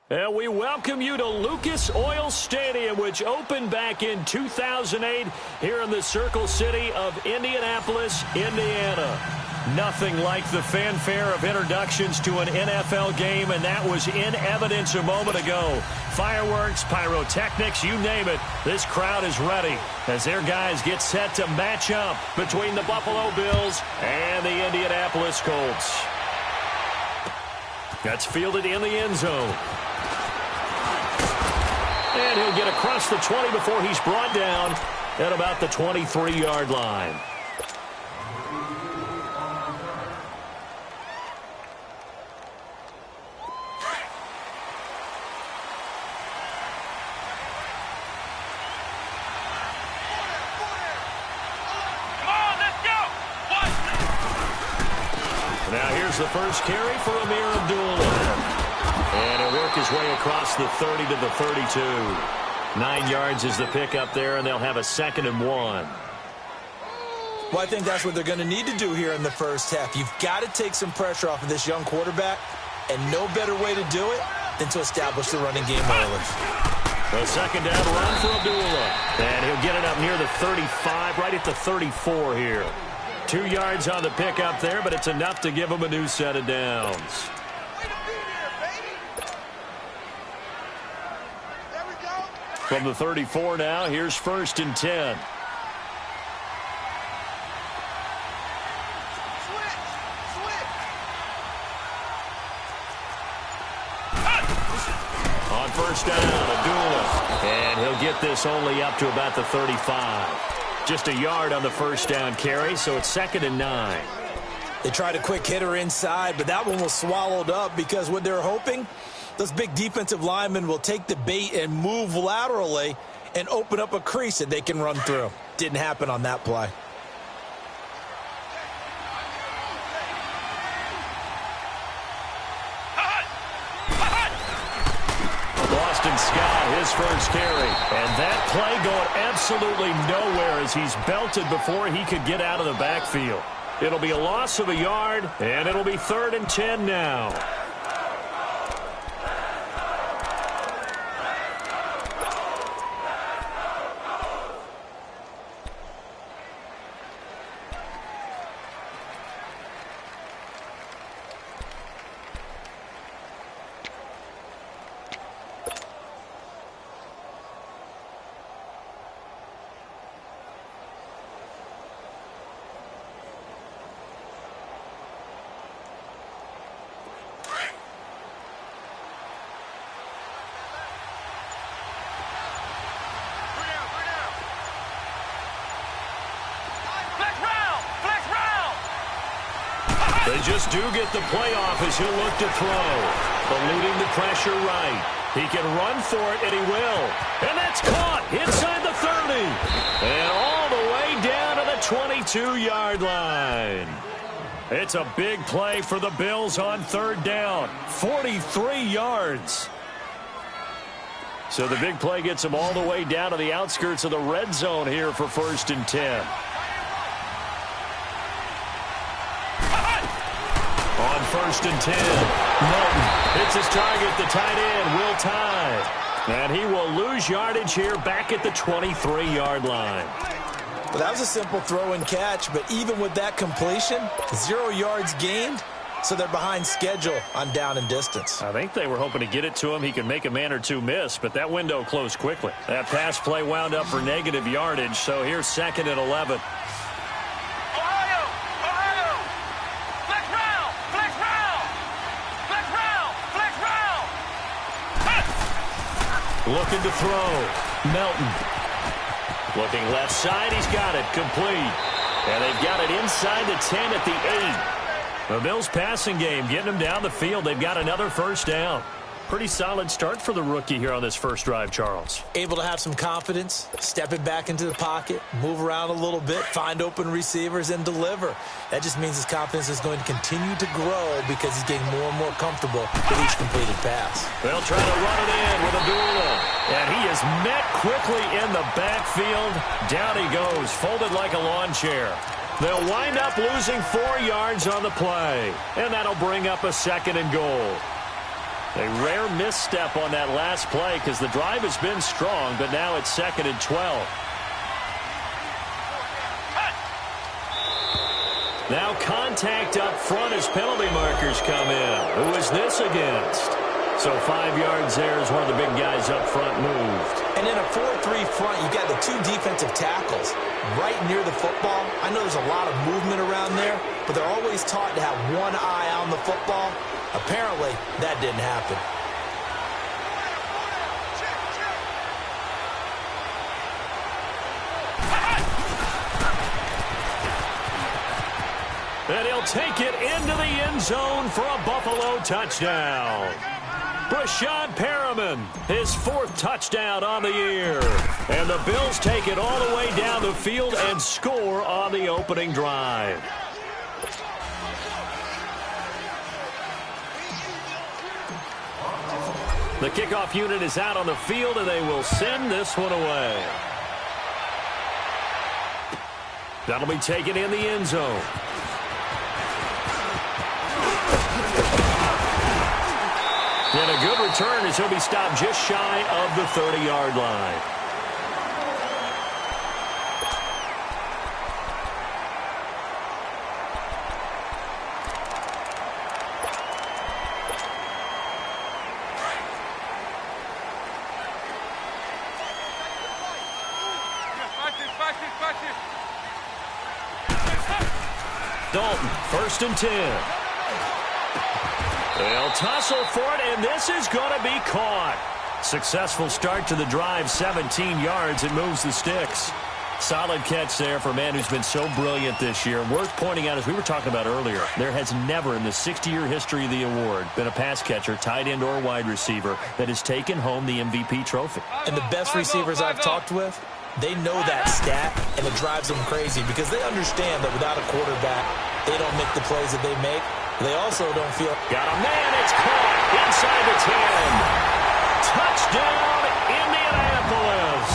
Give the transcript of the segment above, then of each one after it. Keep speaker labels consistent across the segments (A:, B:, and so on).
A: And we welcome you to Lucas Oil Stadium, which opened back in 2008 here in the Circle City of Indianapolis, Indiana. Nothing like the fanfare of introductions to an NFL game, and that was in evidence a moment ago. Fireworks, pyrotechnics, you name it. This crowd is ready as their guys get set to match up between the Buffalo Bills and the Indianapolis Colts. That's fielded in the end zone. And he'll get across the 20 before he's brought down at about the 23-yard line. Now here's the first carry for Amir Abdullah. And he'll work his way across the 30 to the 32. 9 yards is the pickup there, and they'll have a 2nd and 1.
B: Well, I think that's what they're going to need to do here in the first half. You've got to take some pressure off of this young quarterback, and no better way to do it than to establish the running game early.
A: The second down run for Abdullah. And he'll get it up near the 35, right at the 34 here. 2 yards on the pickup there, but it's enough to give him a new set of downs. From the 34 now, here's 1st and 10. On first down, Abdullah. And he'll get this only up to about the 35. Just a yard on the first down carry, so it's 2nd and 9.
B: They tried a quick hitter inside, but that one was swallowed up because what they're hoping, those big defensive linemen will take the bait and move laterally and open up a crease that they can run through. Didn't happen on that play.
A: Boston Scott, his first carry. And that play going absolutely nowhere as he's belted before he could get out of the backfield. It'll be a loss of a yard, and it'll be 3rd and 10 now. They just do get the playoff as he'll look to throw. Eluding the pressure right. He can run for it, and he will. And that's caught inside the 30. And all the way down to the 22-yard line. It's a big play for the Bills on 3rd down. 43 yards. So the big play gets them all the way down to the outskirts of the red zone here for 1st and 10. On 1st and 10, Milton hits his target, the tight end, Will Tye. And he will lose yardage here back at the 23-yard line.
B: Well, that was a simple throw and catch, but even with that completion, 0 yards gained, so they're behind schedule on down and distance.
A: I think they were hoping to get it to him. He could make a man or two miss, but that window closed quickly. That pass play wound up for negative yardage, so here's 2nd and 11. Looking to throw. Melton. Looking left side. He's got it. Complete. And they've got it inside the 10 at the 8. The Bills passing game getting them down the field. They've got another 1st down. Pretty solid start for the rookie here on this first drive, Charles.
B: Able to have some confidence, stepping back into the pocket, move around a little bit, find open receivers, and deliver. That just means his confidence is going to continue to grow because he's getting more and more comfortable with each completed pass.
A: They'll try to run it in with Abdullah. And he is met quickly in the backfield. Down he goes, folded like a lawn chair. They'll wind up losing 4 yards on the play. And that'll bring up a 2nd and goal. A rare misstep on that last play because the drive has been strong, but now it's 2nd and 12. Now contact up front as penalty markers come in. Who is this against? So 5 yards there as one of the big guys up front moved.
B: And in a 4-3 front, you got the 2 defensive tackles right near the football. I know there's a lot of movement around there, but they're always taught to have one eye on the football. Apparently, that didn't happen.
A: And he'll take it into the end zone for a Buffalo touchdown. Brashad Perriman, his 4th touchdown on the year. And the Bills take it all the way down the field and score on the opening drive. The kickoff unit is out on the field, and they will send this one away. That'll be taken in the end zone. And a good return as he'll be stopped just shy of the 30-yard line. Dalton, 1st and 10. They'll tussle for it, and this is going to be caught. Successful start to the drive, 17 yards. It moves the sticks. Solid catch there for a man who's been so brilliant this year. Worth pointing out, as we were talking about earlier, there has never in the 60-year history of the award been a pass catcher, tight end or wide receiver that has taken home the MVP trophy.
B: And the best receivers I've talked with, they know that stat, and it drives them crazy because they understand that without a quarterback, they don't make the plays that they make. They also don't feel...
A: Got a man, it's caught inside the 10. Touchdown, Indianapolis.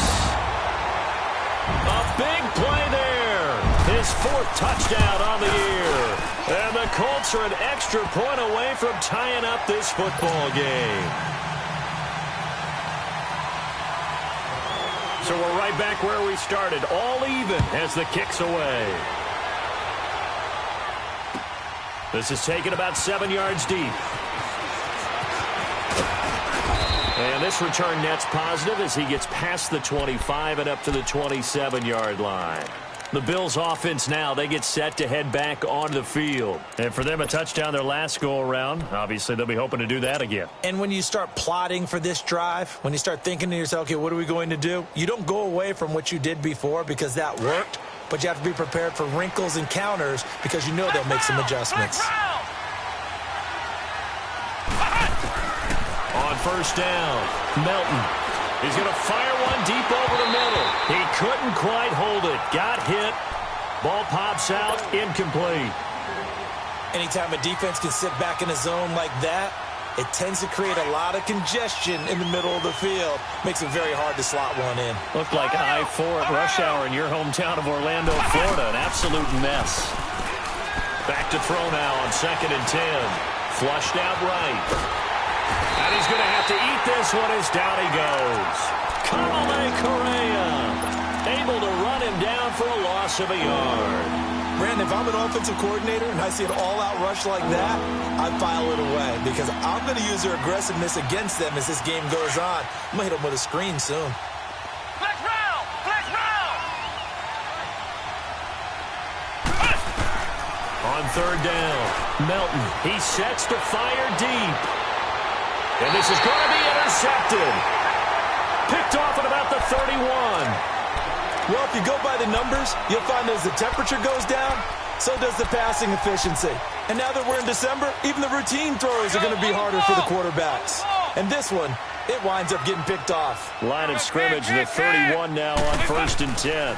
A: A big play there. His 4th touchdown on the year. And the Colts are an extra point away from tying up this football game. So we're right back where we started, all even as the kick's away. This is taken about 7 yards deep. And this return net's positive as he gets past the 25 and up to the 27-yard line. The Bills offense now, they get set to head back on the field. And for them, a touchdown their last go-around. Obviously, they'll be hoping to do that again.
B: And when you start plotting for this drive, when you start thinking to yourself, okay, what are we going to do? You don't go away from what you did before because that worked. But you have to be prepared for wrinkles and counters because you know they'll make some adjustments.
A: On 1st down, Melton. He's going to fire one deep over the middle. He couldn't quite hold it. Got hit. Ball pops out. Incomplete.
B: Anytime a defense can sit back in a zone like that, it tends to create a lot of congestion in the middle of the field. Makes it very hard to slot one in.
A: Looked like I-4 at rush hour in your hometown of Orlando, Florida. An absolute mess. Back to throw now on 2nd and 10. Flushed out right. And he's going to have to eat this one as down he goes. Kamale Correa able to run him down for a loss of a yard.
B: Brandon, if I'm an offensive coordinator and I see an all-out rush like that, I file it away because I'm going to use their aggressiveness against them as this game goes on. I'm going to hit them with a screen soon.
C: Flex round! Flex round!
A: On 3rd down, Melton. He sets to fire deep. And this is going to be intercepted. Picked off at about the 31.
B: Well, if you go by the numbers, you'll find that as the temperature goes down, so does the passing efficiency. And now that we're in December, even the routine throws are going to be harder for the quarterbacks. And this one, it winds up getting picked off.
A: Line of scrimmage, the 31 now on 1st and 10.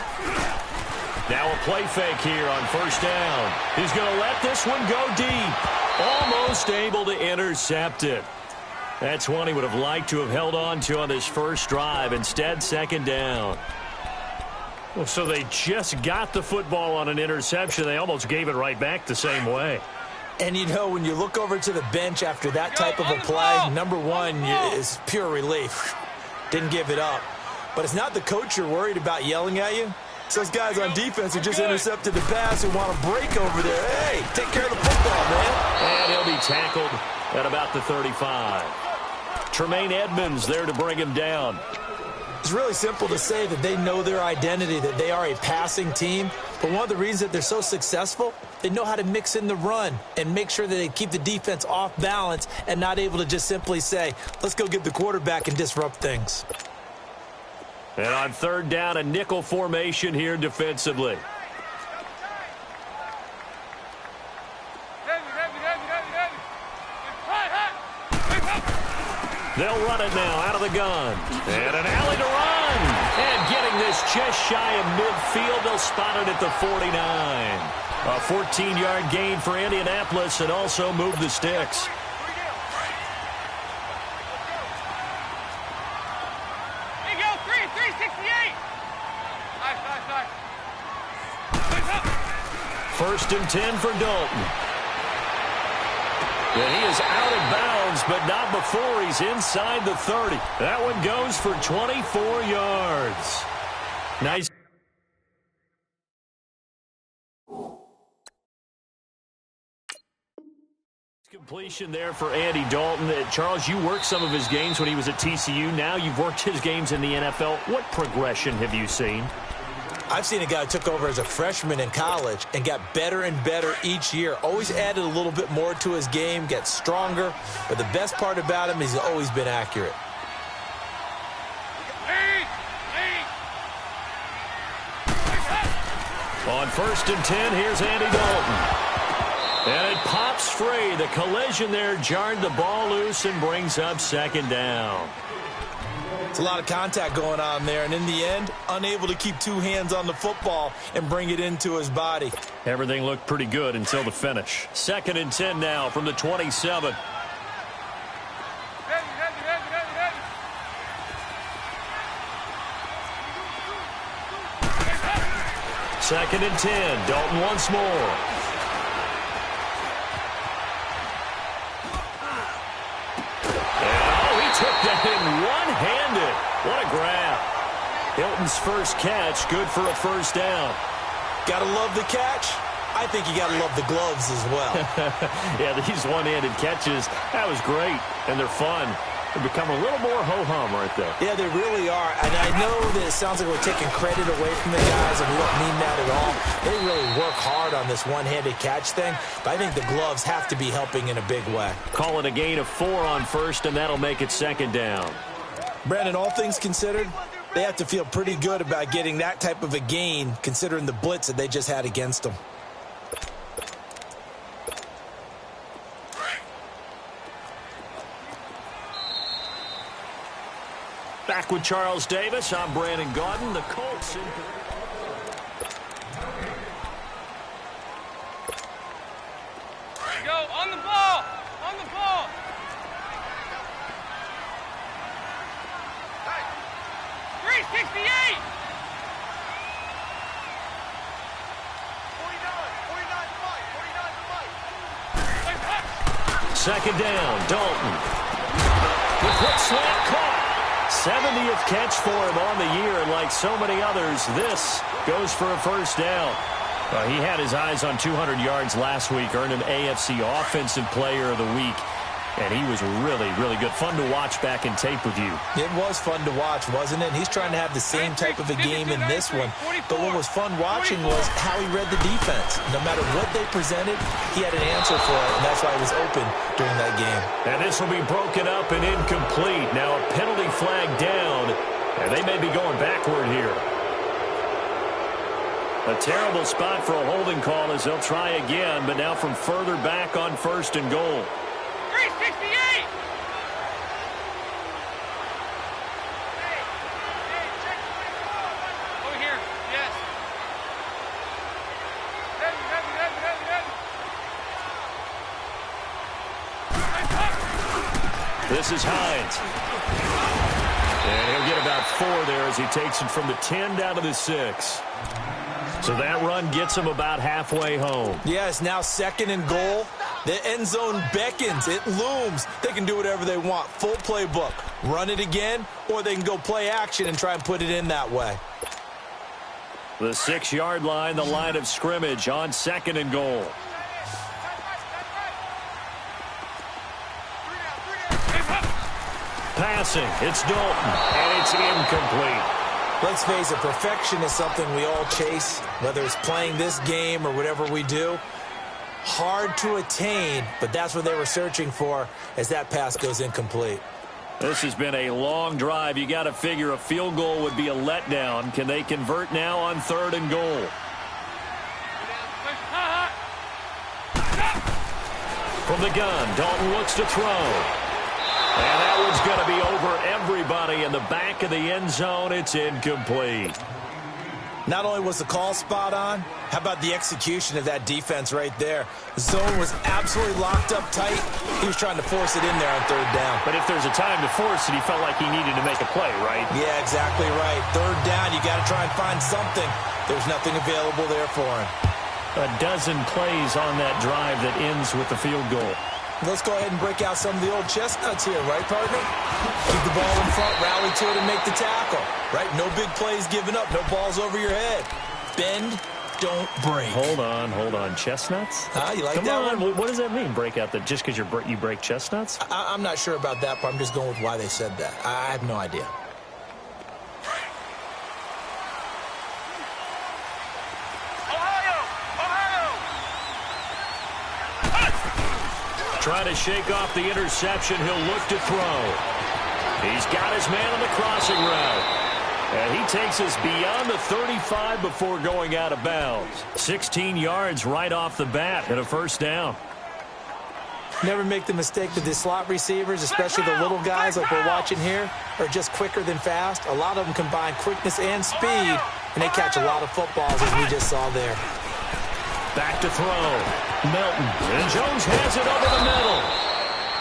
A: Now a play fake here on 1st down. He's going to let this one go deep. Almost able to intercept it. That's one he would have liked to have held on to on this first drive. Instead, 2nd down. Well, so they just got the football on an interception. They almost gave it right back the same way.
B: And, you know, when you look over to the bench after that type of a play, number one is pure relief. Didn't give it up. But it's not the coach you're worried about yelling at you. It's those guys on defense who just intercepted the pass and want to break over there. Hey, take care of the football, man.
A: And he'll be tackled at about the 35. Tremaine Edmonds there to bring him down.
B: It's really simple to say that they know their identity, that they are a passing team. But one of the reasons that they're so successful, they know how to mix in the run and make sure that they keep the defense off balance and not able to just simply say, let's go get the quarterback and disrupt things.
A: And on third down, a nickel formation here defensively. They'll run it now out of the gun. And an alley to run. And getting this just shy of midfield. They'll spot it at the 49. A 14-yard gain for Indianapolis and also move the sticks.
C: There you go, 368. Nice.
A: First and 10 for Dalton. And he is out of bounds, but not before he's inside the 30. That one goes for 24 yards. Nice. Completion there for Andy Dalton. Charles, you worked some of his games when he was at TCU. Now you've worked his games in the NFL. What progression have you seen?
B: I've seen a guy who took over as a freshman in college and got better and better each year. Always added a little bit more to his game, gets stronger. But the best part about him is he's always been accurate.
A: On first and 10, here's Andy Dalton. And it pops free. The collision there jarred the ball loose and brings up second down.
B: It's a lot of contact going on there, and in the end, unable to keep two hands on the football and bring it into his body.
A: Everything looked pretty good until the finish. Second and 10 now from the 27. Second and 10. Dalton once more. Took that in one-handed. What a grab. Hilton's first catch, good for a first down.
B: Gotta love the catch. I think you gotta love the gloves as well.
A: Yeah, these one-handed catches, that was great, and they're fun. They become a little more ho-hum right there.
B: Yeah, they really are. And I know that it sounds like we're taking credit away from the guys, and we don't mean that at all. They really work hard on this one-handed catch thing, but I think the gloves have to be helping in a big way.
A: Call it a gain of 4 on first, and that'll make it second down.
B: Brandon, all things considered, they have to feel pretty good about getting that type of a gain, considering the blitz that they just had against them.
A: Back with Charles Davis. I'm Brandon Gaudin. The Colts.
C: There you go. On the ball. On the ball. Hey. 368. 49 to fight.
A: Second down. Dalton. The quick slant caught. 70th catch for him on the year, and like so many others, this goes for a first down. He had his eyes on 200 yards last week, earned an AFC Offensive Player of the Week, and he was really, really good. Fun to watch back in tape with you.
B: It was fun to watch, wasn't it? And he's trying to have the same type of a game in this one. But what was fun watching was how he read the defense. No matter what they presented, he had an answer for it, and that's why he was open during that game.
A: And this will be broken up and incomplete. Now a penalty flag down, and they may be going backward here. A terrible spot for a holding call as they'll try again, but now from further back on first and goal.
C: 368. Over here. Yes.
A: This is Hines. And he'll get about 4 there as he takes it from the 10 down to the 6. So that run gets him about halfway home.
B: Yeah, it's now second and goal. The end zone beckons. It looms. They can do whatever they want. Full playbook. Run it again, or they can go play action and try and put it in that way.
A: The 6-yard line, the line of scrimmage on 2nd and goal. Passing. It's Dalton, and it's incomplete.
B: Let's face it, perfection is something we all chase, whether it's playing this game or whatever we do. Hard to attain, but that's what they were searching for as that pass goes incomplete.
A: This has been a long drive. You got to figure a field goal would be a letdown. Can they convert now on 3rd and goal? From the gun, Dalton looks to throw. And that one's going to be over everybody in the back of the end zone. It's incomplete.
B: Not only was the call spot on, how about the execution of that defense right there? The zone was absolutely locked up tight. He was trying to force it in there on 3rd down.
A: But if there's a time to force it, he felt like he needed to make a play, right?
B: Yeah, exactly right. 3rd down, you got to try and find something. There's nothing available there for him.
A: A dozen plays on that drive that ends with the field goal.
B: Let's go ahead and break out some of the old chestnuts here, right, partner? Keep the ball in front, rally to it, and make the tackle, right? No big plays given up, no balls over your head. Bend, don't break.
A: Hold on. Chestnuts?
B: You like
A: Come
B: that
A: on.
B: one?
A: What does that mean, break out the just because you break chestnuts?
B: I'm not sure about that part. I'm just going with why they said that. I have no idea.
A: Trying to shake off the interception. He'll look to throw. He's got his man on the crossing route. And he takes us beyond the 35 before going out of bounds. 16 yards right off the bat and a 1st down.
B: Never make the mistake that the slot receivers, especially the little guys like we're watching here, are just quicker than fast. A lot of them combine quickness and speed, and they catch a lot of footballs, as we just saw there.
A: Back to throw. Melton. And Jones has it over the middle.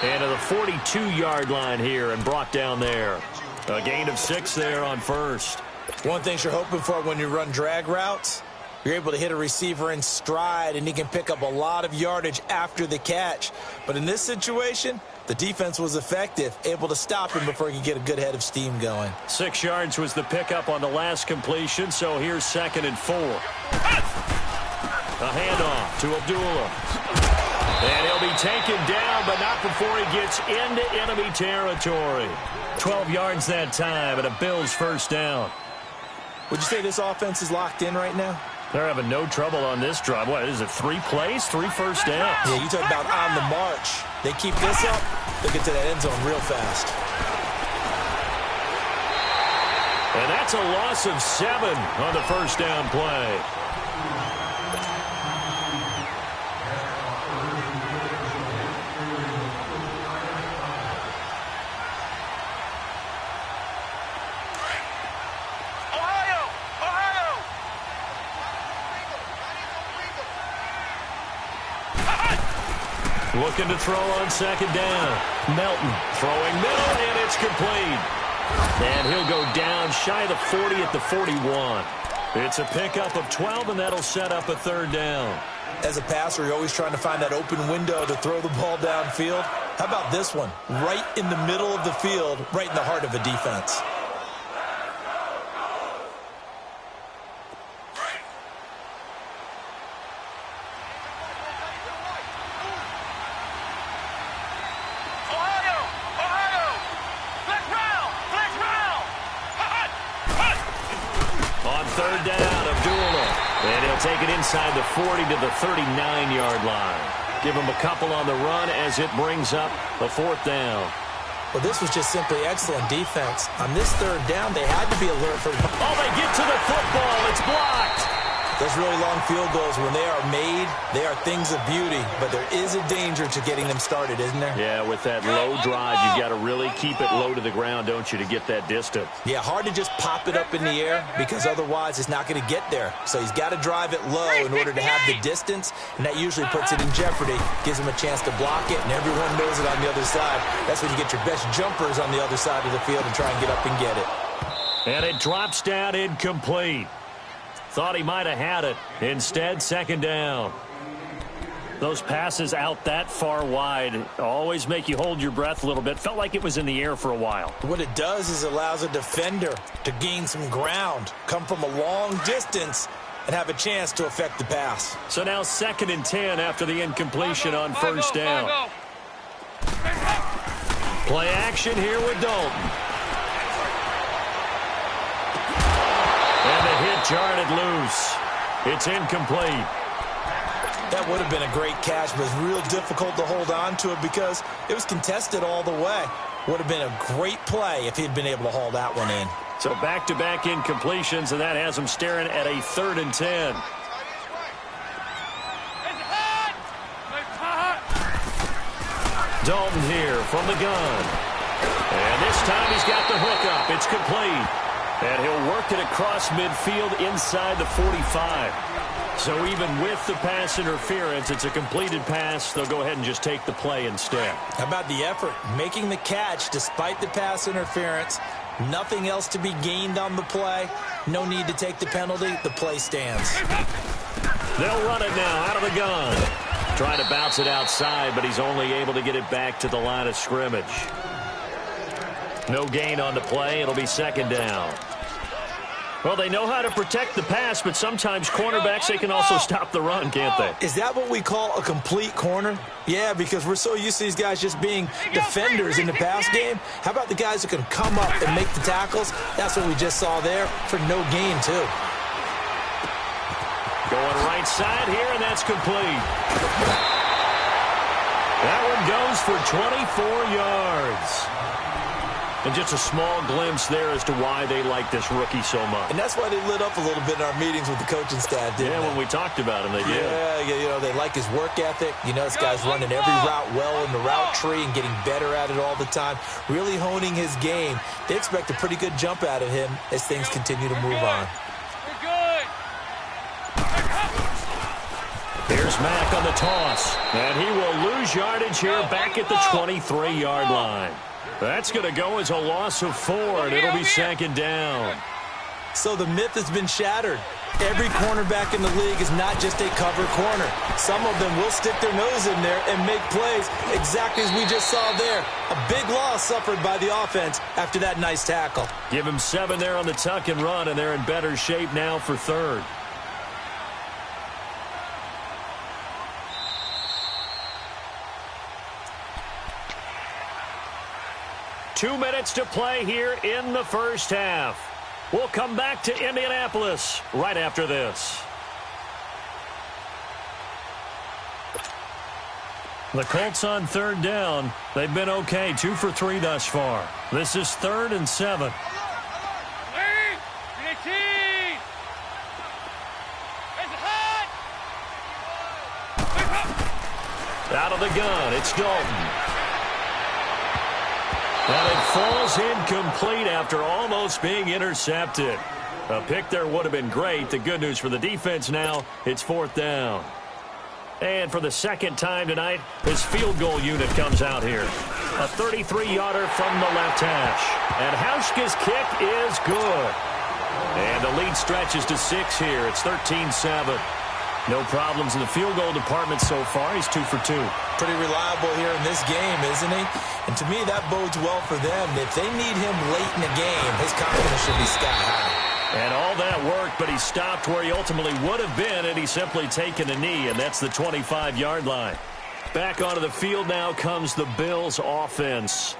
A: And to the 42-yard line here and brought down there. A gain of 6 there on 1st.
B: One thing you're hoping for when you run drag routes, you're able to hit a receiver in stride, and he can pick up a lot of yardage after the catch. But in this situation, the defense was effective, able to stop him before he could get a good head of steam going.
A: 6 yards was the pickup on the last completion, so here's 2nd and 4. A handoff to Abdullah. And he'll be taken down, but not before he gets into enemy territory. 12 yards that time, and a Bills 1st down.
B: Would you say this offense is locked in right now?
A: They're having no trouble on this drive. What is it, 3 plays, 3 first downs?
B: Yeah, you talk about on the march. They keep this up, they'll get to that end zone real fast.
A: And that's a loss of 7 on the 1st down play. Looking to throw on 2nd down. Melton throwing middle, and it's complete. And he'll go down shy of the 40 at the 41. It's a pickup of 12, and that'll set up a 3rd down.
B: As a passer, you're always trying to find that open window to throw the ball downfield. How about this one? Right in the middle of the field, right in the heart of a defense.
A: Take it inside the 40 to the 39-yard line. Give him a couple on the run as it brings up a 4th down.
B: Well, this was just simply excellent defense. On this 3rd down, they had to be alert for...
A: Oh, they get to the football. It's blocked.
B: Those really long field goals, when they are made, they are things of beauty. But there is a danger to getting them started, isn't there?
A: Yeah, with that low drive, you've got to really keep it low to the ground, don't you, to get that distance.
B: Yeah, hard to just pop it up in the air because otherwise it's not going to get there. So he's got to drive it low in order to have the distance, and that usually puts it in jeopardy, gives him a chance to block it, and everyone knows it on the other side. That's when you get your best jumpers on the other side of the field and try and get up and get it.
A: And it drops down incomplete. Thought he might have had it. Instead, 2nd down. Those passes out that far wide always make you hold your breath a little bit. Felt like it was in the air for a while.
B: What it does is allows a defender to gain some ground, come from a long distance, and have a chance to affect the pass.
A: So now 2nd and 10 after the incompletion on first down. Play action here with Dalton. And the hit jarred it loose. It's incomplete.
B: That would have been a great catch, but it's real difficult to hold on to it because it was contested all the way. Would have been a great play if he'd been able to haul that one in.
A: So back-to-back incompletions, and that has him staring at a 3rd and 10. Dalton here from the gun. And this time he's got the hook up. It's complete. And he'll work it across midfield inside the 45. So even with the pass interference, it's a completed pass. They'll go ahead and just take the play instead.
B: How about the effort? Making the catch despite the pass interference. Nothing else to be gained on the play. No need to take the penalty. The play stands.
A: They'll run it now out of the gun. Trying to bounce it outside, but he's only able to get it back to the line of scrimmage. No gain on the play. It'll be 2nd down. Well, they know how to protect the pass, but sometimes cornerbacks, they can also stop the run, can't they?
B: Is that what we call a complete corner? Yeah, because we're so used to these guys just being defenders in the pass game. How about the guys who can come up and make the tackles? That's what we just saw there for no gain, too.
A: Going right side here, and that's complete. That one goes for 24 yards. And just a small glimpse there as to why they like this rookie so much.
B: And that's why they lit up a little bit in our meetings with the coaching staff, didn't they?
A: Yeah, when we talked about him, they did.
B: Yeah, you know, they like his work ethic. You know, this guy's running every route well in the route tree and getting better at it all the time. Really honing his game. They expect a pretty good jump out of him as things continue to move on.
A: Here's Mack on the toss. And he will lose yardage here back at the 23-yard line. That's going to go as a loss of 4, and it'll be 2nd down.
B: So the myth has been shattered. Every cornerback in the league is not just a cover corner. Some of them will stick their nose in there and make plays exactly as we just saw there. A big loss suffered by the offense after that nice tackle.
A: Give him 7 there on the tuck and run, and they're in better shape now for 3rd. Two minutes to play here in the first half. We'll come back to Indianapolis right after this. The Colts on 3rd down. They've been okay, 2 for 3 thus far. This is 3rd and 7. Out of the gun, it's Dalton. And it falls incomplete after almost being intercepted. A pick there would have been great. The good news for the defense now, it's 4th down. And for the 2nd time tonight, his field goal unit comes out here. A 33-yarder from the left hash. And Hauschka's kick is good. And the lead stretches to 6 here. It's 13-7. No problems in the field goal department so far. He's 2 for 2.
B: Pretty reliable here in this game, isn't he? And to me, that bodes well for them. If they need him late in the game, his confidence should be sky high.
A: And all that work, but he stopped where he ultimately would have been, and he's simply taken a knee, and that's the 25-yard line. Back onto the field now comes the Bills' offense.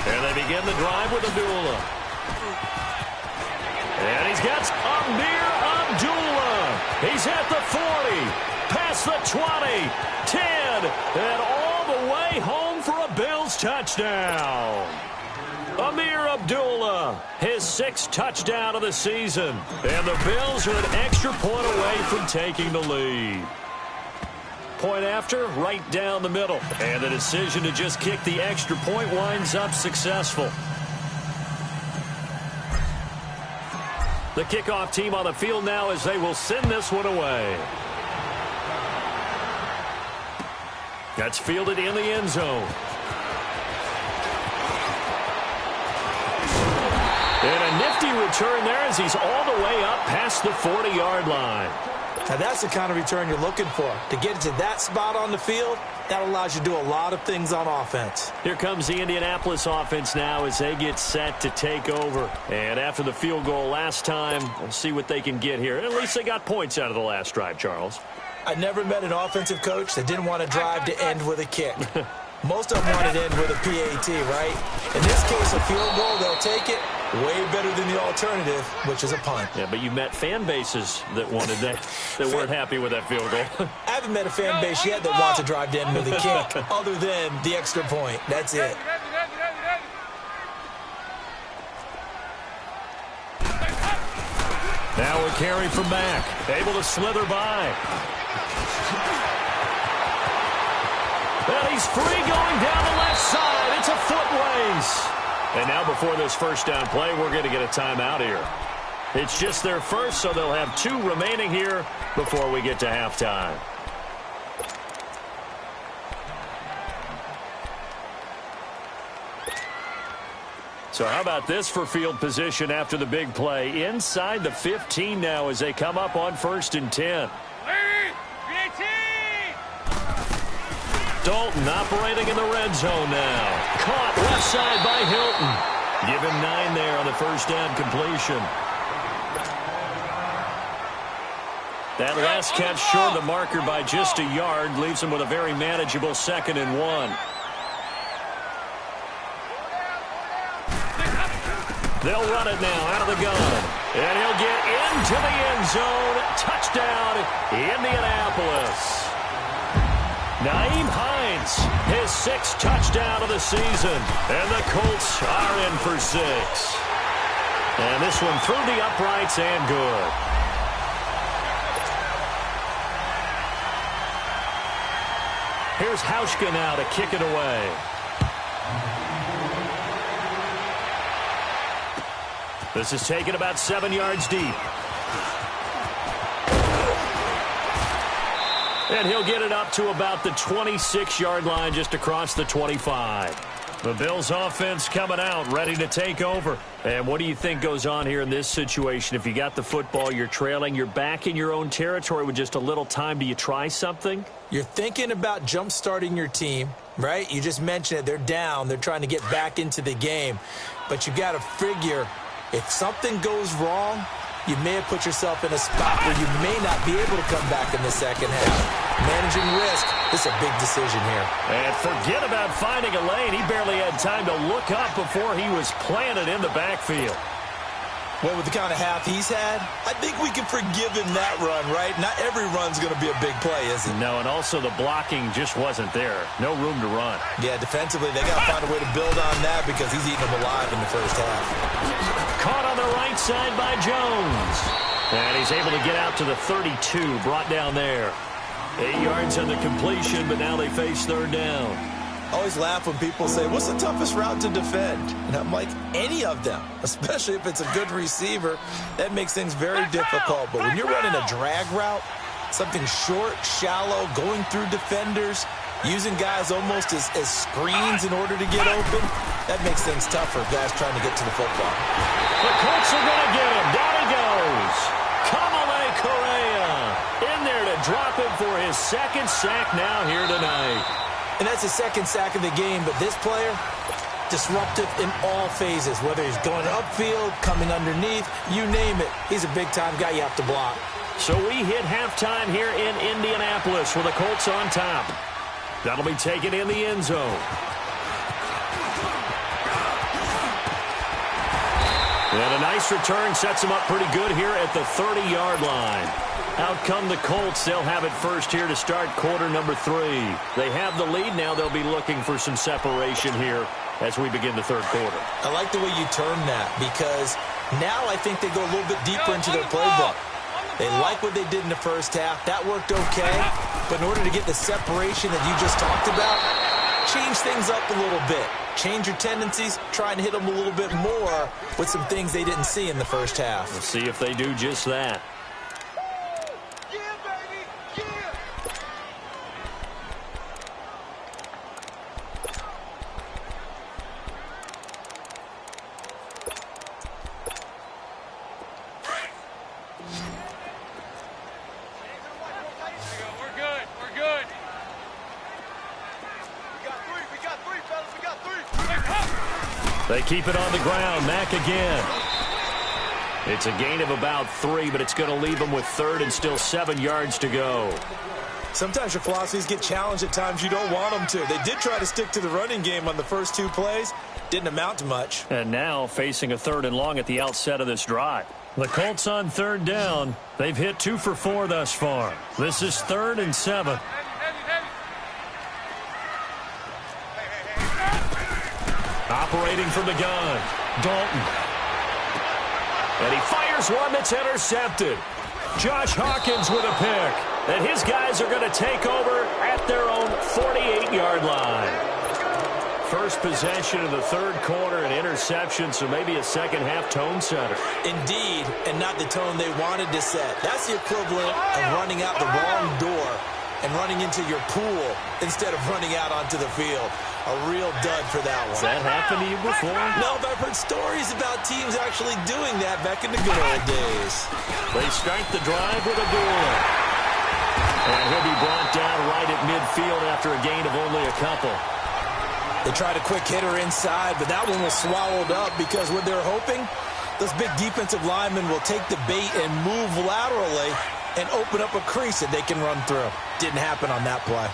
A: And they begin the drive with Abdullah. And he's got Amir Abdullah. He's at the 40, past the 20, 10, and all the way home for a Bills touchdown. Amir Abdullah, his 6th touchdown of the season. And the Bills are an extra point away from taking the lead. Point after, right down the middle. And the decision to just kick the extra point winds up successful. The kickoff team on the field now as they will send this one away. That's fielded in the end zone. And a nifty return there as he's all the way up past the 40-yard line.
B: Now that's the kind of return you're looking for. To get to that spot on the field, that allows you to do a lot of things on offense.
A: Here comes the Indianapolis offense now as they get set to take over. And after the field goal last time, we'll see what they can get here. At least they got points out of the last drive, Charles.
B: I never met an offensive coach that didn't want to drive to end with a kick. Most of them wanted to end with a PAT, right? In this case, a field goal, they'll take it. Way better than the alternative, which is a punt.
A: Yeah, but you met fan bases that wanted that weren't happy with that field goal.
B: I haven't met a fan base yet that wants to drive to end with a kick, other than the extra point. That's it.
A: Now a carry from back. Able to slither by. And he's free going down the left side. It's a foot race. And now before this first down play, we're going to get a timeout here. It's just their first, so they'll have 2 remaining here before we get to halftime. So how about this for field position after the big play? Inside the 15 now as they come up on 1st and 10. Dalton operating in the red zone now. Caught left side by Hilton. Give him 9 there on the first down completion. That last catch short of the marker by just a yard leaves him with a very manageable 2nd and 1. They'll run it now out of the gun. And he'll get into the end zone. Touchdown, Indianapolis. Naeem Hines, his 6th touchdown of the season. And the Colts are in for 6. And this one through the uprights and good. Here's Hauschka now to kick it away. This is taken about 7 yards deep. And he'll get it up to about the 26-yard line just across the 25. The Bills offense coming out, ready to take over. And what do you think goes on here in this situation? If you got the football, you're trailing, you're back in your own territory with just a little time. Do you try something?
B: You're thinking about jump-starting your team, right? You just mentioned it. They're down. They're trying to get back into the game. But you got to figure if something goes wrong, you may have put yourself in a spot where you may not be able to come back in the second half. Managing risk, this is a big decision here.
A: And forget about finding a lane. He barely had time to look up before he was planted in the backfield.
B: Well, with the kind of half he's had, I think we can forgive him that run, right? Not every run's going to be a big play, is it?
A: No, and also the blocking just wasn't there. No room to run.
B: Yeah, defensively, they got to find a way to build on that because he's eating them alive in the first half.
A: Caught on the right side by Jones. And he's able to get out to the 32, brought down there. 8 yards on the completion, but now they face 3rd down.
B: I always laugh when people say, what's the toughest route to defend? And I'm like, any of them, especially if it's a good receiver. That makes things very difficult. But when you're running a drag route, something short, shallow, going through defenders, using guys almost as screens in order to get open, that makes things tougher, guys trying to get to the football.
A: The Colts are going to get him. Down he goes. Kamale Correa in there to drop him for his 2nd sack now here tonight.
B: And that's his 2nd sack of the game, but this player, disruptive in all phases, whether he's going upfield, coming underneath, you name it. He's a big-time guy you have to block.
A: So we hit halftime here in Indianapolis with the Colts on top. That'll be taken in the end zone. And a nice return sets him up pretty good here at the 30-yard line. Out come the Colts. They'll have it first here to start quarter number 3. They have the lead. Now they'll be looking for some separation here as we begin the 3rd quarter.
B: I like the way you term that because now I think they go a little bit deeper into their playbook. They like what they did in the first half. That worked okay. But in order to get the separation that you just talked about, change things up a little bit. Change your tendencies. Try and hit them a little bit more with some things they didn't see in the first half.
A: We'll see if they do just that. They keep it on the ground. Mack again. It's a gain of about 3, but it's going to leave them with third and still 7 yards to go.
B: Sometimes your philosophies get challenged at times you don't want them to. They did try to stick to the running game on the first 2 plays. Didn't amount to much.
A: And now facing a 3rd and long at the outset of this drive. The Colts on 3rd down. They've hit 2 for 4 thus far. This is 3rd and 7. Operating from the gun, Dalton. And he fires one that's intercepted. Josh Hawkins with a pick. And his guys are going to take over at their own 48-yard line. First possession of the 3rd quarter, an interception, so maybe a second-half tone setter.
B: Indeed, and not the tone they wanted to set. That's the equivalent of running out the wrong door and running into your pool instead of running out onto the field. A real dud for that one.
A: Has that happened to you before?
B: No, but I've heard stories about teams actually doing that back in the good old days.
A: They start the drive with a duel. And he'll be brought down right at midfield after a gain of only a couple.
B: They tried a quick hitter inside, but that one was swallowed up because what they're hoping, those big defensive linemen will take the bait and move laterally and open up a crease that they can run through. Didn't happen on that play.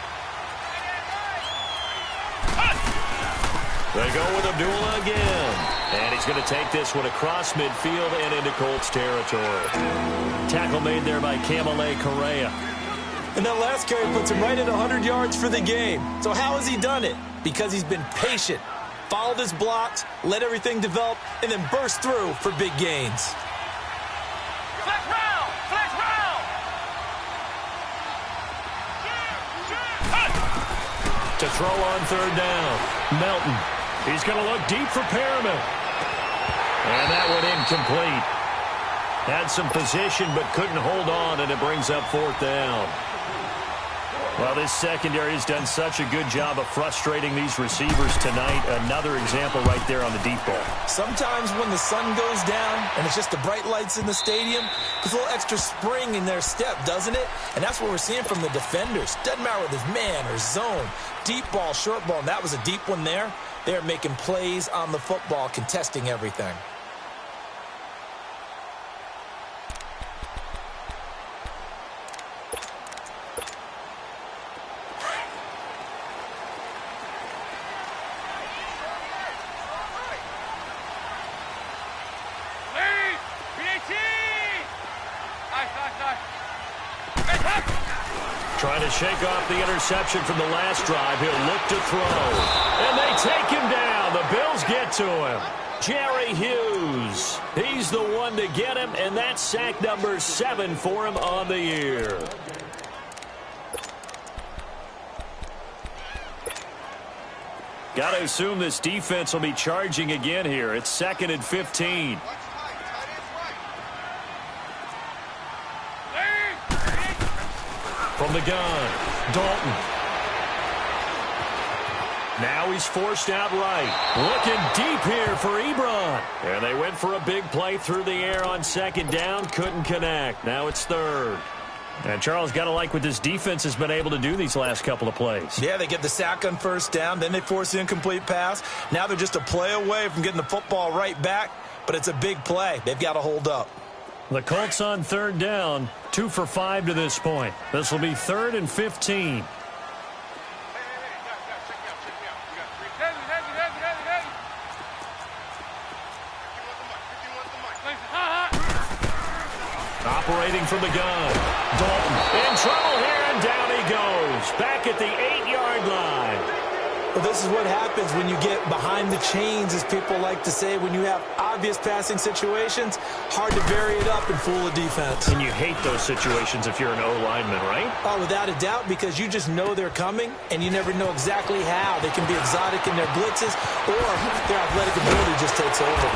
A: They go with Abdullah again. And he's going to take this one across midfield and into Colts territory. Tackle made there by Kamale Correa.
B: And that last carry puts him right at 100 yards for the game. So how has he done it? Because he's been patient, followed his blocks, let everything develop, and then burst through for big gains.
C: Flex round! Flex round!
A: To throw on 3rd down. Melton. He's going to look deep for Perriman. And that one incomplete. Had some position but couldn't hold on, and it brings up 4th down. Well, this secondary has done such a good job of frustrating these receivers tonight. Another example right there on the deep ball.
B: Sometimes when the sun goes down and it's just the bright lights in the stadium, there's a little extra spring in their step, doesn't it? And that's what we're seeing from the defenders. Doesn't matter whether it's man or zone, deep ball, short ball, and that was a deep one there. They're making plays on the football, contesting everything.
A: Trying to shake off the interception from the last drive. He'll look to throw. And they take him down. The Bills get to him. Jerry Hughes. He's the one to get him, and that's sack number 7 for him on the year. Got to assume this defense will be charging again here. It's 2nd and 15. From the gun, Dalton. Now he's forced out right. Looking deep here for Ebron. And they went for a big play through the air on 2nd down. Couldn't connect. Now it's 3rd. And Charles, got to like what this defense has been able to do these last couple of plays.
B: Yeah, they get the sack on 1st down. Then they force the incomplete pass. Now they're just a play away from getting the football right back. But it's a big play. They've got to hold up.
A: The Colts on 3rd down, 2 for 5 to this point. This will be 3rd and 15. Operating from the gun, Dalton in trouble here, and down he goes. Back at the 8-yard line.
B: Well, this is what happens when you get behind the chains, as people like to say. When you have obvious passing situations, hard to vary it up and fool a defense.
A: And you hate those situations if you're an O-lineman, right?
B: Oh, without a doubt, because you just know they're coming, and you never know exactly how. They can be exotic in their blitzes, or their athletic ability just takes over.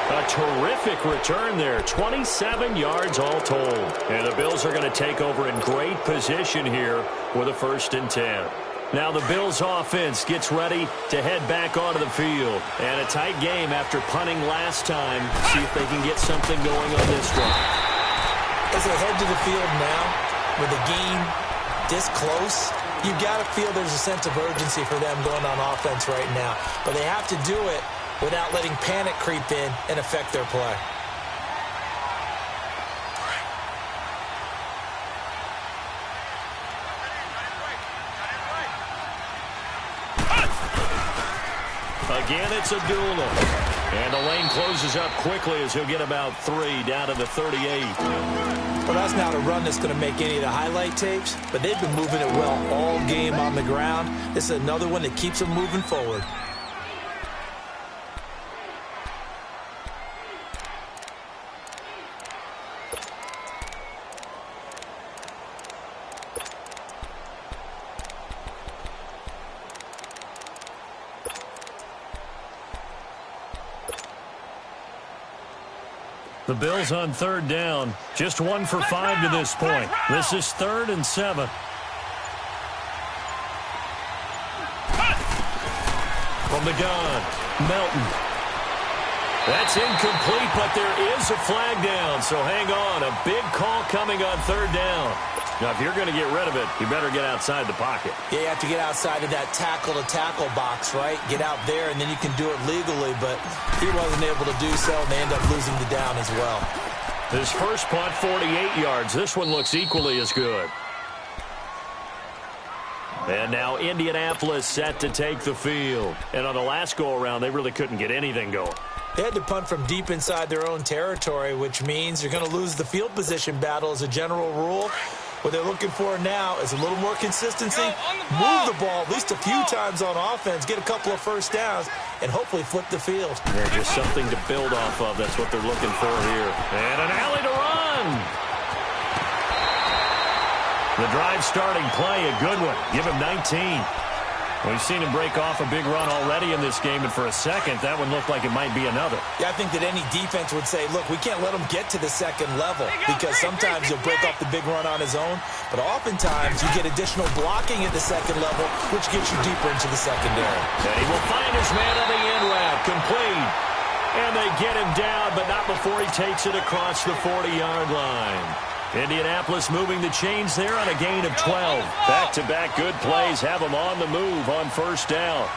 A: A terrific return there, 27 yards all told. And the Bills are going to take over in great position here with a 1st and 10. Now the Bills offense gets ready to head back onto the field. And a tight game after punting last time. See if they can get something going on this drive.
B: As they head to the field now, with the game this close, you've got to feel there's a sense of urgency for them going on offense right now. But they have to do it without letting panic creep in and affect their play.
A: Again, it's Abdullah. And the lane closes up quickly as he'll get about 3 down to the 38.
B: Well, that's not a run that's going to make any of the highlight tapes, but they've been moving it well all game on the ground. This is another one that keeps them moving forward.
A: The Bills on 3rd down. Just 1 for 5 to this point. This is 3rd and 7. From the gun, Melton. That's incomplete, but there is a flag down, so hang on. A big call coming on 3rd down. Now, if you're going to get rid of it, you better get outside the pocket.
B: Yeah, you have to get outside of that tackle-to-tackle box, right? Get out there, and then you can do it legally, but he wasn't able to do so, and they end up losing the down as well.
A: His first punt, 48 yards. This one looks equally as good. And now Indianapolis set to take the field. And on the last go-around, they really couldn't get anything going.
B: They had to punt from deep inside their own territory, which means you're going to lose the field position battle as a general rule. What they're looking for now is a little more consistency, move the ball at least a few times on offense, get a couple of first downs, and hopefully flip the field.
A: Yeah, just something to build off of. That's what they're looking for here. And an alley to run. The drive starting play, a good one. Give him 19. We've seen him break off a big run already in this game, and for a second, that one looked like it might be another.
B: Yeah, I think that any defense would say, look, we can't let him get to the second level because sometimes he'll break off the big run on his own, but oftentimes you get additional blocking at the second level, which gets you deeper into the secondary.
A: And he will find his man on the end route, complete. And they get him down, but not before he takes it across the 40-yard line. Indianapolis moving the chains there on a gain of 12. Back-to-back good plays have them on the move on 1st down.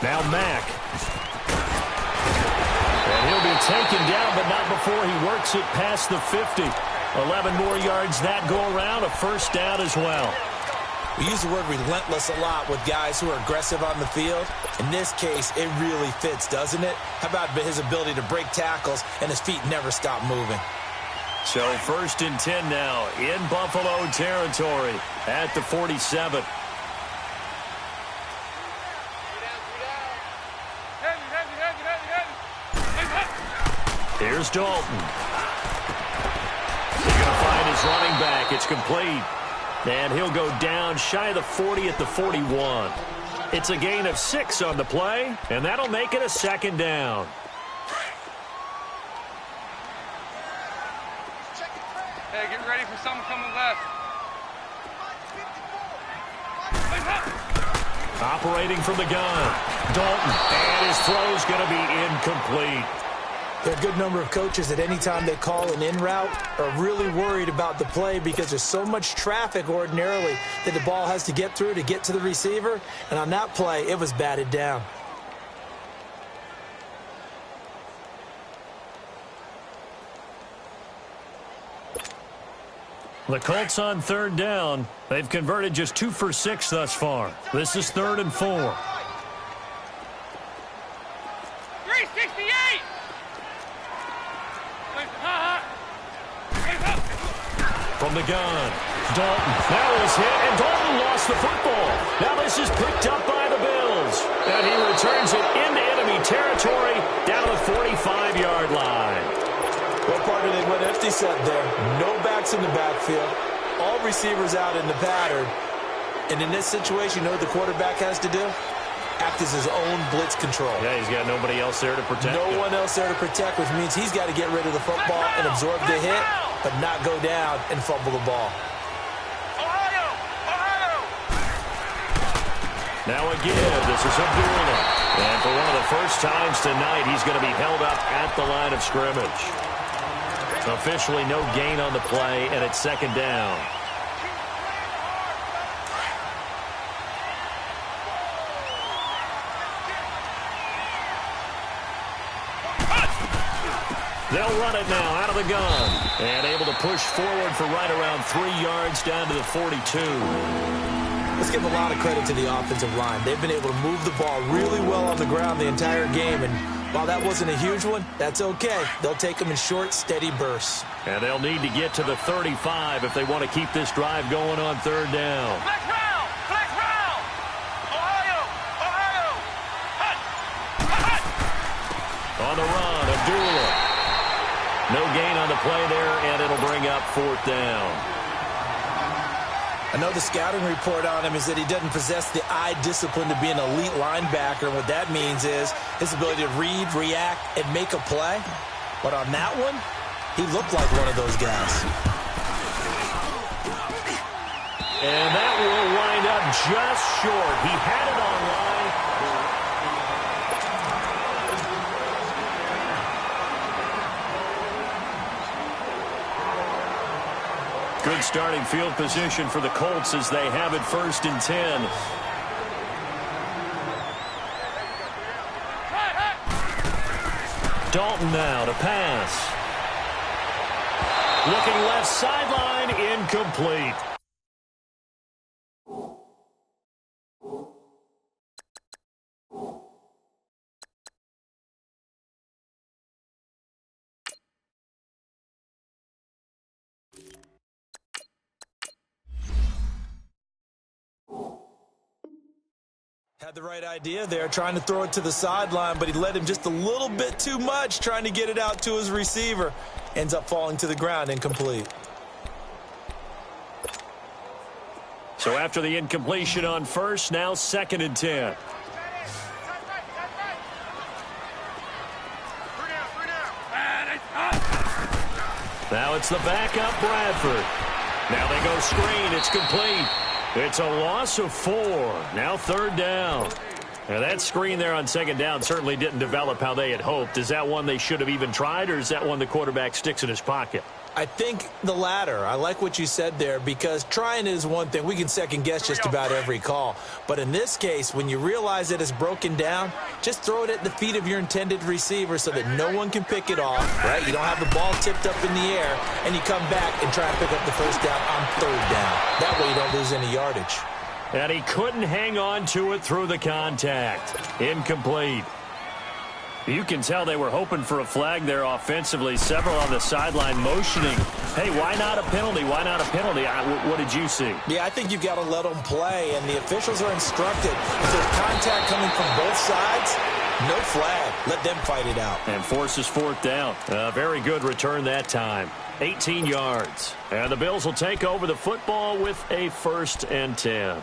A: Now Mack. And he'll be taken down, but not before he works it past the 50. 11 more yards that go around, a 1st down as well.
B: We use the word relentless a lot with guys who are aggressive on the field. In this case, it really fits, doesn't it? How about his ability to break tackles and his feet never stop moving?
A: So 1st and 10 now in Buffalo territory at the 47. Here's Dalton. He's going to find his running back. It's complete. And he'll go down shy of the 40 at the 41. It's a gain of 6 on the play, and that'll make it a 2nd down.
C: Hey, get ready for something coming left.
A: Operating from the gun, Dalton, and his throw's going to be incomplete.
B: There are a good number of coaches that any time they call an in route are really worried about the play because there's so much traffic ordinarily that the ball has to get through to get to the receiver. And on that play, it was batted down.
A: The Colts on 3rd down. They've converted just 2 for 6 thus far. This is 3rd and 4.
C: 368!
A: From the gun, Dalton. That was hit, and Dalton lost the football. Now this is picked up by the Bills. And he returns it into enemy territory down to the 45-yard line.
B: Well, partner, they went empty set there. No backs in the backfield. All receivers out in the pattern. And in this situation, you know what the quarterback has to do? Act as his own blitz control.
A: Yeah, he's got nobody else there to protect
B: No
A: him.
B: one else there to protect, which means he's got to get rid of the football and absorb the hit, but not go down and fumble the ball.
A: Now again, this is Abdullah. And for one of the first times tonight, he's going to be held up at the line of scrimmage. Officially no gain on the play, and it's 2nd down. They'll run it now out of the gun. And able to push forward for right around 3 yards down to the 42.
B: Let's give a lot of credit to the offensive line. They've been able to move the ball really well on the ground the entire game. And while that wasn't a huge one, that's okay. They'll take them in short, steady bursts.
A: And they'll need to get to the 35 if they want to keep this drive going on third down.
C: Flex round! Flex round! Ohio! Ohio! Hut! Hut!
A: On the run, Abdullah. No gain on the play there, and it'll bring up 4th down.
B: I know the scouting report on him is that he doesn't possess the eye discipline to be an elite linebacker. And what that means is his ability to read, react, and make a play. But on that one, he looked like one of those guys.
A: And that will wind up just short. He had it online. Good starting field position for the Colts as they have it 1st and 10. Dalton now to pass. Looking left sideline, incomplete.
B: Had the right idea there, trying to throw it to the sideline, but he led him just a little bit too much, trying to get it out to his receiver. Ends up falling to the ground, incomplete.
A: So after the incompletion on 1st, now 2nd and 10. Now it's the backup, Bradford. Now they go screen. It's complete. It's a loss of 4. Now 3rd down. Now that screen there on 2nd down certainly didn't develop how they had hoped. Is that one they should have even tried, or is that one the quarterback sticks in his pocket?
B: I think the latter. I like what you said there, because trying is one thing. We can second guess just about every call. But in this case, when you realize that it's broken down, just throw it at the feet of your intended receiver so that no one can pick it off, right? You don't have the ball tipped up in the air, and you come back and try and pick up the 1st down on 3rd down. That way you don't lose any yardage.
A: And he couldn't hang on to it through the contact. Incomplete. You can tell they were hoping for a flag there offensively. Several on the sideline motioning. Hey, why not a penalty? Why not a penalty? What did you see?
B: Yeah, I think you've got to let them play, and the officials are instructed. If there's contact coming from both sides, no flag. Let them fight it out.
A: And forces 4th down. A very good return that time. 18 yards. And the Bills will take over the football with a 1st and 10.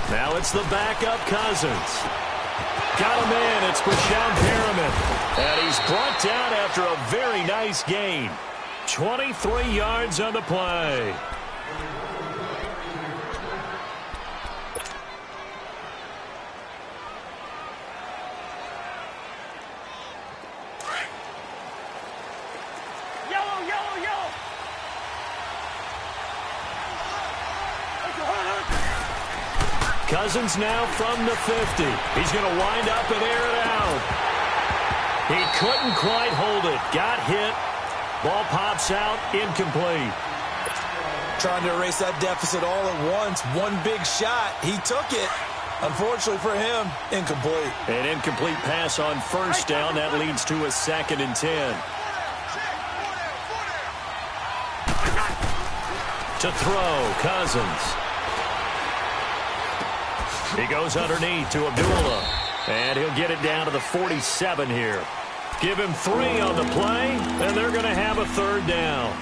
A: Now it's the backup Cousins. Got him in. It's Brashad Perriman. And he's brought down after a very nice gain. 23 yards on the play. Cousins now from the 50. He's going to wind up and air it out. He couldn't quite hold it. Got hit. Ball pops out. Incomplete.
B: Trying to erase that deficit all at once. One big shot. He took it. Unfortunately for him, incomplete.
A: An incomplete pass on 1st down. That leads to a 2nd and 10. To throw, Cousins. He goes underneath to Abdullah. And he'll get it down to the 47 here. Give him 3 on the play, and they're going to have a 3rd down.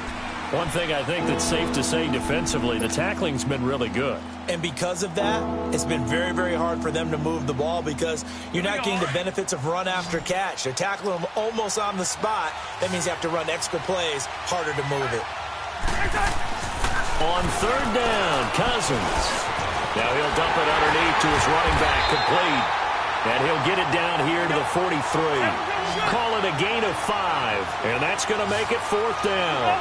A: One thing I think that's safe to say defensively, the tackling's been really good.
B: And because of that, it's been very, very hard for them to move the ball because you're not getting the benefits of run after catch. They're tackling them almost on the spot. That means you have to run extra plays, harder to move it.
A: On third down, Cousins. Now he'll dump it underneath to his running back, complete. And he'll get it down here to the 43. Call it a gain of 5, and that's going to make it fourth down.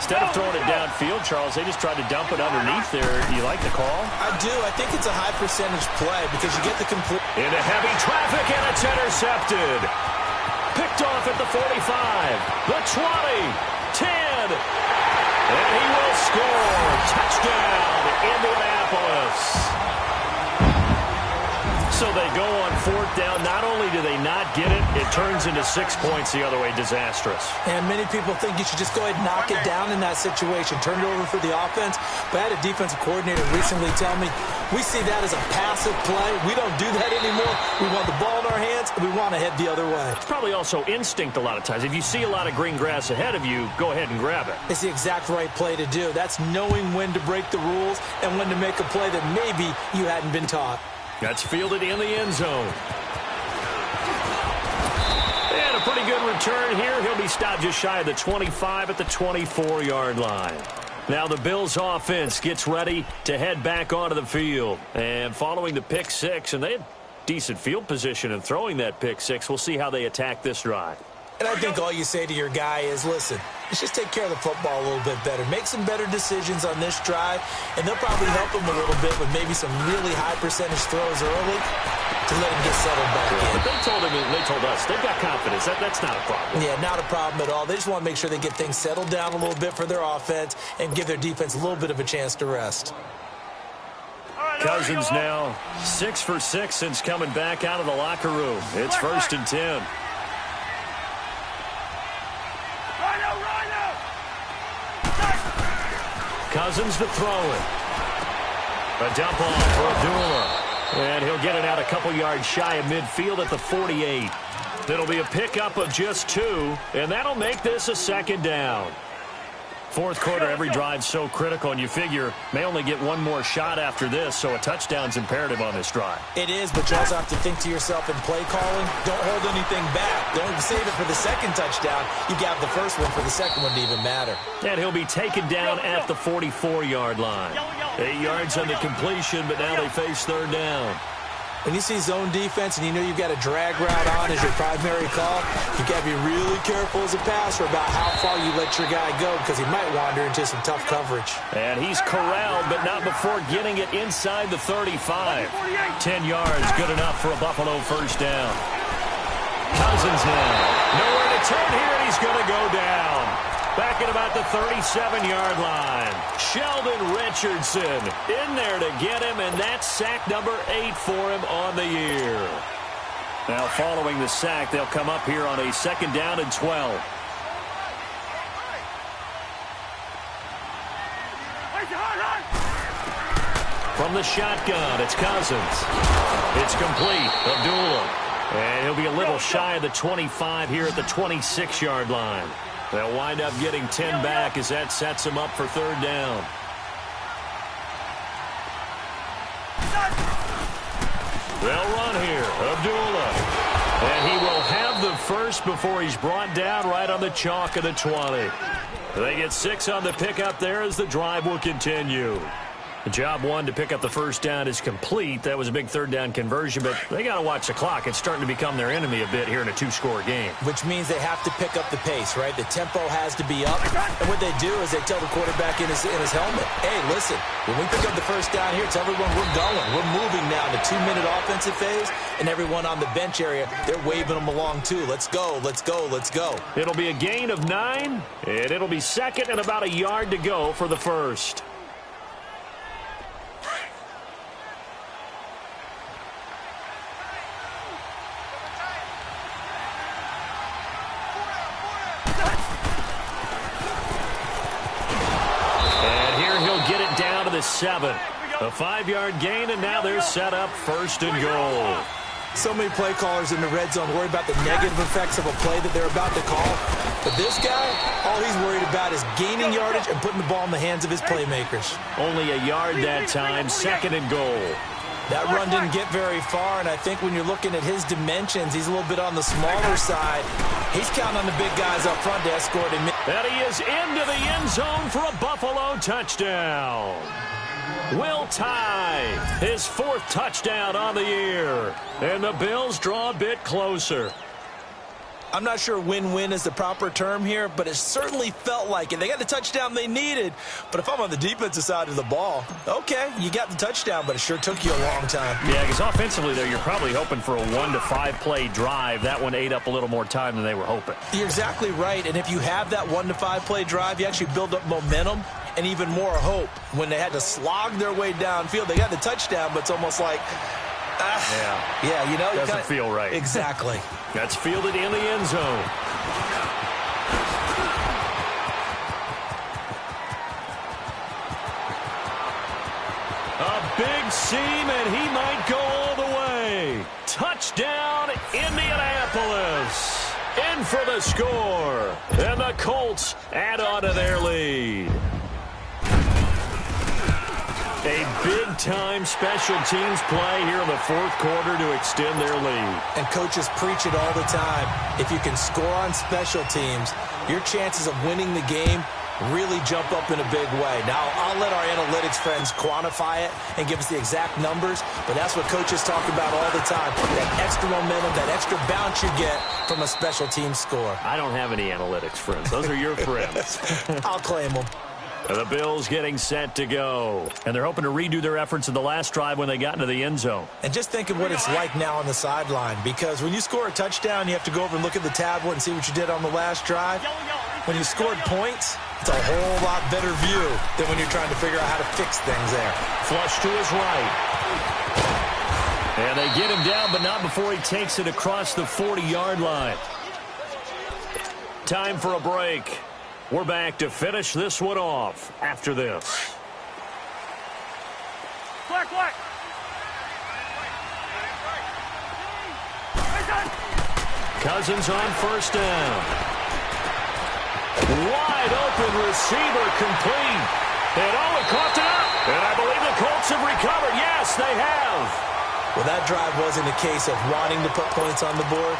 A: Instead of throwing it downfield, Charles, they just tried to dump it underneath there. Do you like the call?
B: I do. I think it's a high percentage play because you get the complete.
A: Into heavy traffic, and it's intercepted. Picked off at the 45, the 20, 10, and he will score. Touchdown, Indianapolis. So they go on fourth down. Not only do they not get it, it turns into 6 points the other way. Disastrous.
B: And many people think you should just go ahead and knock it down in that situation. Turn it over for the offense. But I had a defensive coordinator recently tell me, we see that as a passive play. We don't do that anymore. We want the ball in our hands, and we want to head the other way.
A: It's probably also instinct a lot of times. If you see a lot of green grass ahead of you, go ahead and grab it.
B: It's the exact right play to do. That's knowing when to break the rules and when to make a play that maybe you hadn't been taught.
A: That's fielded in the end zone. And a pretty good return here. He'll be stopped just shy of the 25 at the 24-yard line. Now the Bills offense gets ready to head back onto the field. And following the pick six, and they had decent field position in throwing that pick six, we'll see how they attack this drive.
B: And I think all you say to your guy is, listen, let's just take care of the football a little bit better. Make some better decisions on this drive, and they'll probably help him a little bit with maybe some really high percentage throws early to let him get settled back in.
A: But they told him, they told us, they've got confidence. That's not a problem.
B: Yeah, not a problem at all. They just want to make sure they get things settled down a little bit for their offense and give their defense a little bit of a chance to rest.
A: Cousins now 6 for 6 since coming back out of the locker room. It's 1st and 10. Cousins to throw it. A dump off for Abdullah. And he'll get it out a couple yards shy of midfield at the 48. It'll be a pickup of just 2, and that'll make this a 2nd down. Fourth quarter, every drive's so critical, and you figure may only get one more shot after this, so a touchdown's imperative on this drive.
B: It is, but you also have to think to yourself in play calling, don't hold anything back. Don't save it for the second touchdown. You got the first one for the second one to even matter.
A: And he'll be taken down at the 44-yard line. 8 yards on the completion, but now they face 3rd down.
B: When you see zone defense and you know you've got a drag route on as your primary call, you've got to be really careful as a passer about how far you let your guy go because he might wander into some tough coverage.
A: And he's corralled, but not before getting it inside the 35. 10 yards, good enough for a Buffalo 1st down. Cousins now. Nowhere to turn here, and he's going to go down. Back at about the 37-yard line. Sheldon Richardson in there to get him, and that's sack number 8 for him on the year. Now, following the sack, they'll come up here on a 2nd down and 12. From the shotgun, it's Cousins. It's complete. Abdullah. And he'll be a little shy of the 25 here at the 26-yard line. They'll wind up getting 10 back as that sets them up for 3rd down. They'll run here. Abdullah. And he will have the first before he's brought down right on the chalk of the 20. They get 6 on the pickup there as the drive will continue. Job 1 to pick up the 1st down is complete. That was a big 3rd down conversion, but they got to watch the clock. It's starting to become their enemy a bit here in a 2-score game.
B: Which means they have to pick up the pace, right? The tempo has to be up. And what they do is they tell the quarterback in his helmet, hey, listen, when we pick up the 1st down here, tell everyone we're going. We're moving now in the 2-minute offensive phase, and everyone on the bench area, they're waving them along too. Let's go, let's go, let's go.
A: It'll be a gain of 9, and it'll be 2nd and about a yard to go for the 1st. Get it down to the 7. A 5-yard gain, and now they're set up 1st and goal.
B: So many play callers in the red zone worry about the negative effects of a play that they're about to call. But this guy, all he's worried about is gaining yardage and putting the ball in the hands of his playmakers.
A: Only a yard that time, 2nd and goal.
B: That run didn't get very far, and I think when you're looking at his dimensions, he's a little bit on the smaller side. He's counting on the big guys up front to escort him in.
A: And he is into the end zone for a Buffalo touchdown. Will Tye, his 4th touchdown on the year. And the Bills draw a bit closer.
B: I'm not sure win-win is the proper term here, but it certainly felt like it. They got the touchdown they needed, but if I'm on the defensive side of the ball, okay, you got the touchdown, but it sure took you a long time.
A: Yeah, because offensively, though, you're probably hoping for a 1 to 5 play drive. That one ate up a little more time than they were hoping.
B: You're exactly right, and if you have that 1 to 5 play drive, you actually build up momentum and even more hope. When they had to slog their way downfield, they got the touchdown, but it's almost like, yeah, you know,
A: doesn't feel right.
B: Exactly.
A: That's fielded in the end zone. A big seam, and he might go all the way. Touchdown, Indianapolis. In for the score. And the Colts add on to their lead. A big-time special teams play here in the 4th quarter to extend their lead.
B: And coaches preach it all the time. If you can score on special teams, your chances of winning the game really jump up in a big way. Now, I'll let our analytics friends quantify it and give us the exact numbers, but that's what coaches talk about all the time. That extra momentum, that extra bounce you get from a special team score.
A: I don't have any analytics friends. Those are your friends.
B: I'll claim them.
A: The Bills getting set to go. And they're hoping to redo their efforts in the last drive when they got into the end zone.
B: And just think of what it's like now on the sideline, because when you score a touchdown, you have to go over and look at the tablet and see what you did on the last drive. When you scored points, it's a whole lot better view than when you're trying to figure out how to fix things there.
A: Flush to his right. And they get him down, but not before he takes it across the 40-yard line. Time for a break. We're back to finish this one off after this.
C: Black.
A: Cousins on 1st down. Wide open receiver complete. And he caught it up. And I believe the Colts have recovered. Yes, they have.
B: Well, that drive wasn't a case of wanting to put points on the board.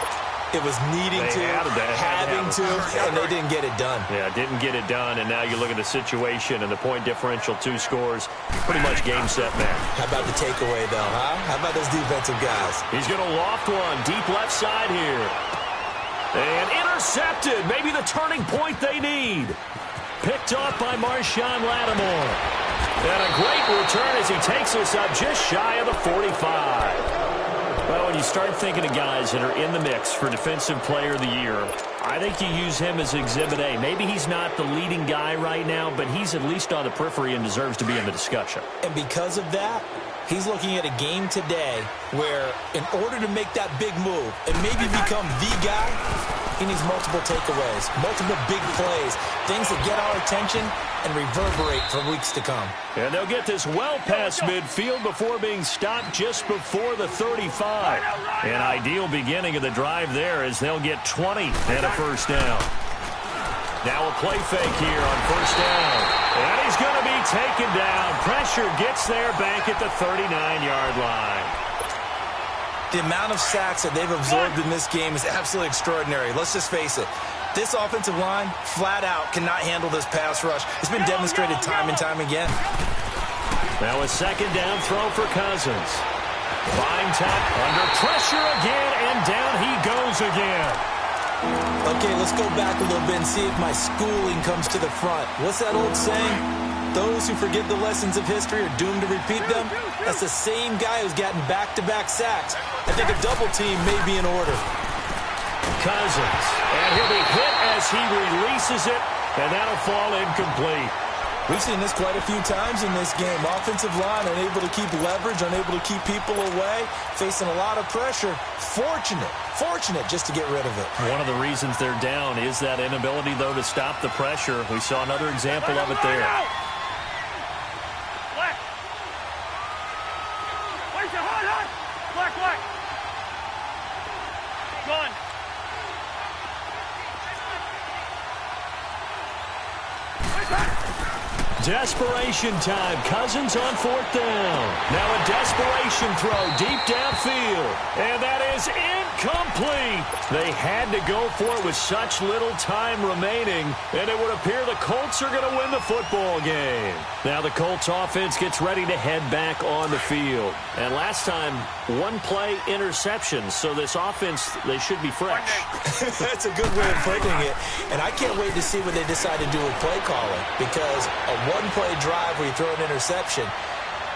B: It was needing to, having to, and they didn't get it done.
A: Yeah, didn't get it done, and now you look at the situation and the point differential, 2 scores, pretty much game, set, match.
B: How about the takeaway, though, huh? How about those defensive guys?
A: He's going to loft one, deep left side here. And intercepted, maybe the turning point they need. Picked off by Marshawn Lattimore. And a great return as he takes us up just shy of the 45. Well, when you start thinking of guys that are in the mix for Defensive Player of the Year, I think you use him as Exhibit A. Maybe he's not the leading guy right now, but he's at least on the periphery and deserves to be in the discussion.
B: And because of that, he's looking at a game today where in order to make that big move and maybe become the guy, he needs multiple takeaways, multiple big plays, things that get our attention and reverberate for weeks to come.
A: And they'll get this well past midfield before being stopped just before the 35. An ideal beginning of the drive there as they'll get 20 and a 1st down. Now a play fake here on 1st down. And he's going to be taken down. Pressure gets there back at the 39-yard line.
B: The amount of sacks that they've absorbed in this game is absolutely extraordinary. Let's just face it. This offensive line, flat out, cannot handle this pass rush. It's been demonstrated time and time again.
A: Now a 2nd down throw for Cousins. Fine tap, under pressure again, and down he goes again.
B: Okay, let's go back a little bit and see if my schooling comes to the front. What's that old saying? Those who forget the lessons of history are doomed to repeat them. That's the same guy who's gotten back-to-back sacks. I think a double team may be in order.
A: Cousins, and he'll be hit as he releases it, and that'll fall incomplete.
B: We've seen this quite a few times in this game. Offensive line unable to keep leverage, unable to keep people away, facing a lot of pressure. Fortunate just to get rid of it.
A: One of the reasons they're down is that inability, though, to stop the pressure. We saw another example of it there.
C: Black.
A: Desperation time. Cousins on 4th down. Now a desperation throw deep downfield. And that is incomplete. They had to go for it with such little time remaining. And it would appear the Colts are going to win the football game. Now the Colts offense gets ready to head back on the field. And last time, one play interception. So this offense, they should be fresh.
B: That's a good way of putting it. And I can't wait to see what they decide to do with play calling. Because a one-play drive where you throw an interception,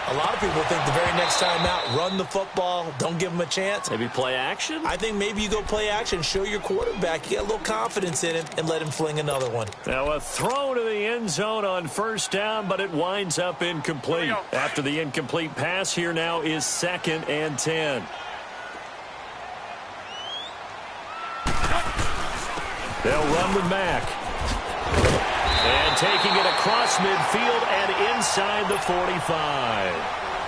B: a lot of people think the very next time out, run the football, don't give them a chance.
A: Maybe play action?
B: I think maybe you go play action, show your quarterback, you get a little confidence in him, and let him fling another one.
A: Now a throw to the end zone on 1st down, but it winds up incomplete. After the incomplete pass, here now is 2nd and 10. They'll run with Mack. And taking it across midfield and inside the 45.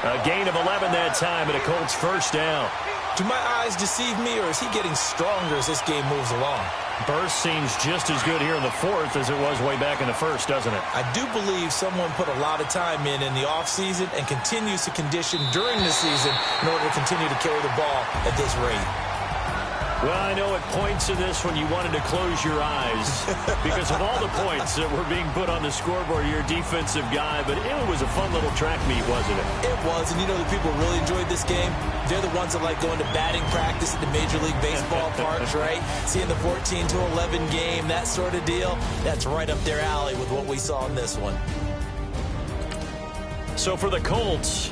A: A gain of 11 that time, and a Colts 1st down.
B: Do my eyes deceive me, or is he getting stronger as this game moves along?
A: Burst seems just as good here in the 4th as it was way back in the 1st, doesn't it?
B: I do believe someone put a lot of time in the offseason and continues to condition during the season in order to continue to carry the ball at this rate.
A: Well, I know at points in this when you wanted to close your eyes because of all the points that were being put on the scoreboard. You're a defensive guy, but it was a fun little track meet, wasn't it?
B: It was, and you know the people really enjoyed this game? They're the ones that like going to batting practice at the Major League Baseball parks, right? Seeing the 14-11 game, that sort of deal, that's right up their alley with what we saw in this one.
A: So for the Colts,